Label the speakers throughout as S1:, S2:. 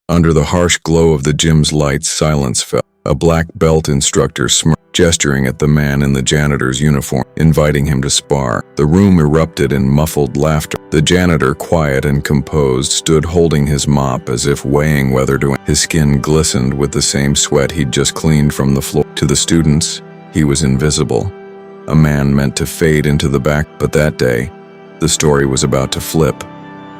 S1: Under the harsh glow of the gym's lights, silence fell. A black belt instructor smirked, gesturing at the man in the janitor's uniform, inviting him to spar. The room erupted in muffled laughter. The janitor, quiet and composed, stood holding his mop as if weighing whether to. His skin glistened with the same sweat he'd just cleaned from the floor. To the students, he was invisible. A man meant to fade into the back, but that day, the story was about to flip,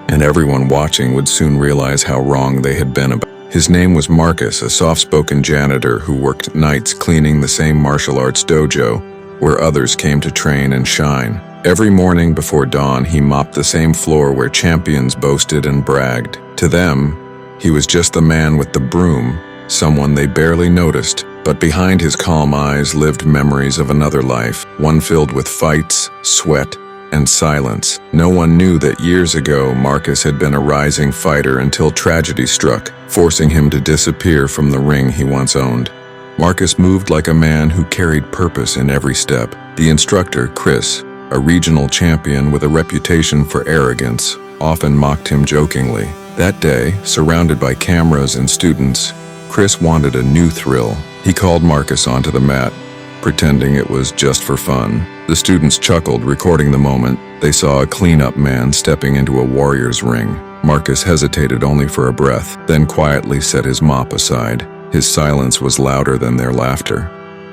S1: and everyone watching would soon realize how wrong they had been about. His name was Marcus, a soft-spoken janitor who worked nights cleaning the same martial arts dojo where others came to train and shine. Every morning before dawn, he mopped the same floor where champions boasted and bragged. To them, he was just the man with the broom, someone they barely noticed. But behind his calm eyes lived memories of another life, one filled with fights, sweat, and silence. No one knew that years ago Marcus had been a rising fighter until tragedy struck, forcing him to disappear from the ring he once owned. Marcus moved like a man who carried purpose in every step. The instructor, Chris, a regional champion with a reputation for arrogance, often mocked him jokingly. That day, surrounded by cameras and students, Chris wanted a new thrill. He called Marcus onto the mat, pretending it was just for fun. The students chuckled, recording the moment. They saw a cleanup man stepping into a warrior's ring. Marcus hesitated only for a breath, then quietly set his mop aside. His silence was louder than their laughter.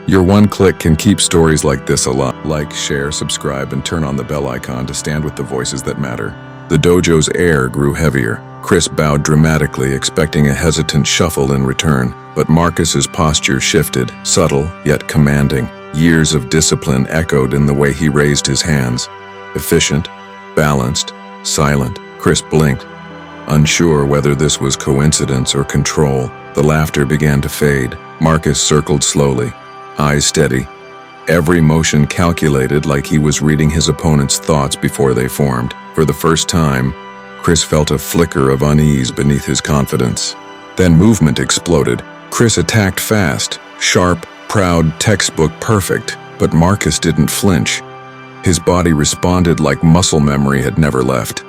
S1: Your one click can keep stories like this alive. Like, share, subscribe, and turn on the bell icon to stand with the voices that matter. The dojo's air grew heavier. Chris bowed dramatically, expecting a hesitant shuffle in return, but Marcus's posture shifted, subtle yet commanding. Years of discipline echoed in the way he raised his hands. Efficient, balanced, silent. Chris blinked, unsure whether this was coincidence or control. The laughter began to fade. Marcus circled slowly, eyes steady, every motion calculated, like he was reading his opponent's thoughts before they formed. For the first time, Chris felt a flicker of unease beneath his confidence. Then movement exploded. Chris attacked fast, sharp, proud, textbook perfect, but Marcus didn't flinch. His body responded like muscle memory had never left.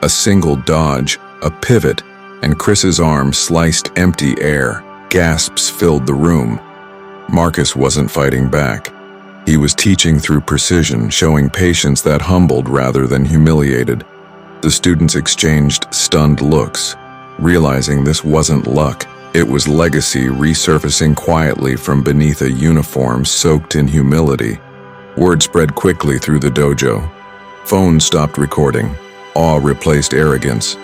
S1: A single dodge, a pivot, and Chris's arm sliced empty air. Gasps filled the room. Marcus wasn't fighting back. He was teaching through precision, showing patience that humbled rather than humiliated. The students exchanged stunned looks, realizing this wasn't luck. It was legacy resurfacing quietly from beneath a uniform soaked in humility. Word spread quickly through the dojo. Phones stopped recording. Awe replaced arrogance.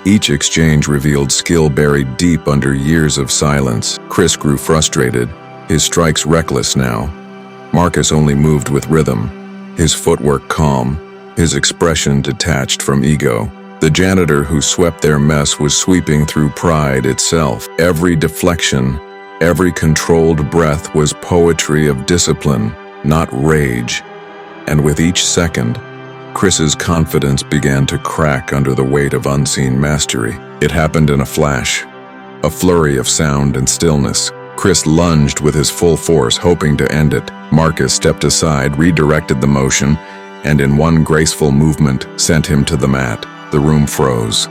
S1: Each exchange revealed skill buried deep under years of silence. Chris grew frustrated, his strikes reckless now. Marcus only moved with rhythm, his footwork calm, his expression detached from ego. The janitor who swept their mess was sweeping through pride itself. Every deflection, every controlled breath was poetry of discipline, not rage. And with each second, Chris's confidence began to crack under the weight of unseen mastery. It happened in a flash, a flurry of sound and stillness. Chris lunged with his full force, hoping to end it. Marcus stepped aside, redirected the motion, and in one graceful movement sent him to the mat. The room froze.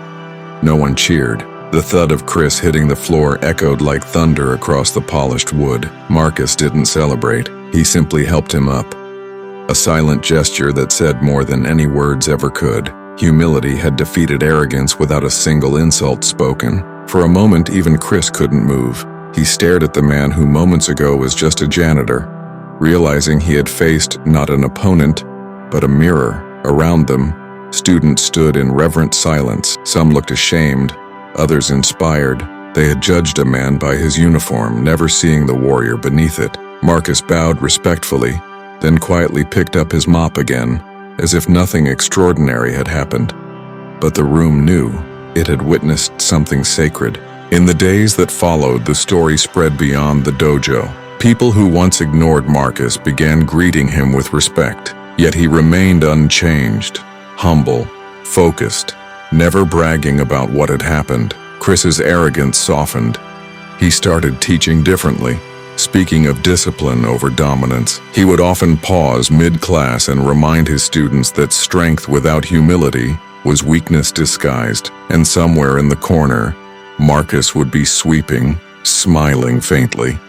S1: No one cheered. The thud of Chris hitting the floor echoed like thunder across the polished wood. Marcus didn't celebrate. He simply helped him up. A silent gesture that said more than any words ever could. Humility had defeated arrogance without a single insult spoken. For a moment, even Chris couldn't move. He stared at the man who moments ago was just a janitor, realizing he had faced not an opponent, but a mirror. Around them, students stood in reverent silence. Some looked ashamed, others inspired. They had judged a man by his uniform, never seeing the warrior beneath it. Marcus bowed respectfully, then quietly picked up his mop again, as if nothing extraordinary had happened. But the room knew it had witnessed something sacred. In the days that followed, the story spread beyond the dojo. People who once ignored Marcus began greeting him with respect, yet he remained unchanged, humble, focused, never bragging about what had happened. Chris's arrogance softened. He started teaching differently, speaking of discipline over dominance. He would often pause mid-class and remind his students that strength without humility was weakness disguised, and somewhere in the corner, Marcus would be sweeping, smiling faintly.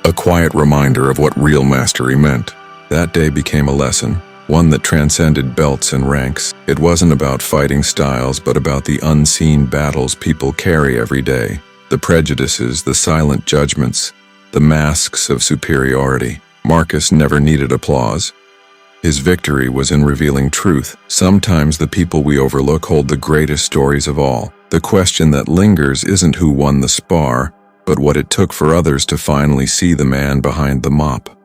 S1: A quiet reminder of what real mastery meant. That day became a lesson, one that transcended belts and ranks. It wasn't about fighting styles, but about the unseen battles people carry every day. The prejudices, the silent judgments, the masks of superiority. Marcus never needed applause. His victory was in revealing truth. Sometimes the people we overlook hold the greatest stories of all. The question that lingers isn't who won the spar, but what it took for others to finally see the man behind the mop.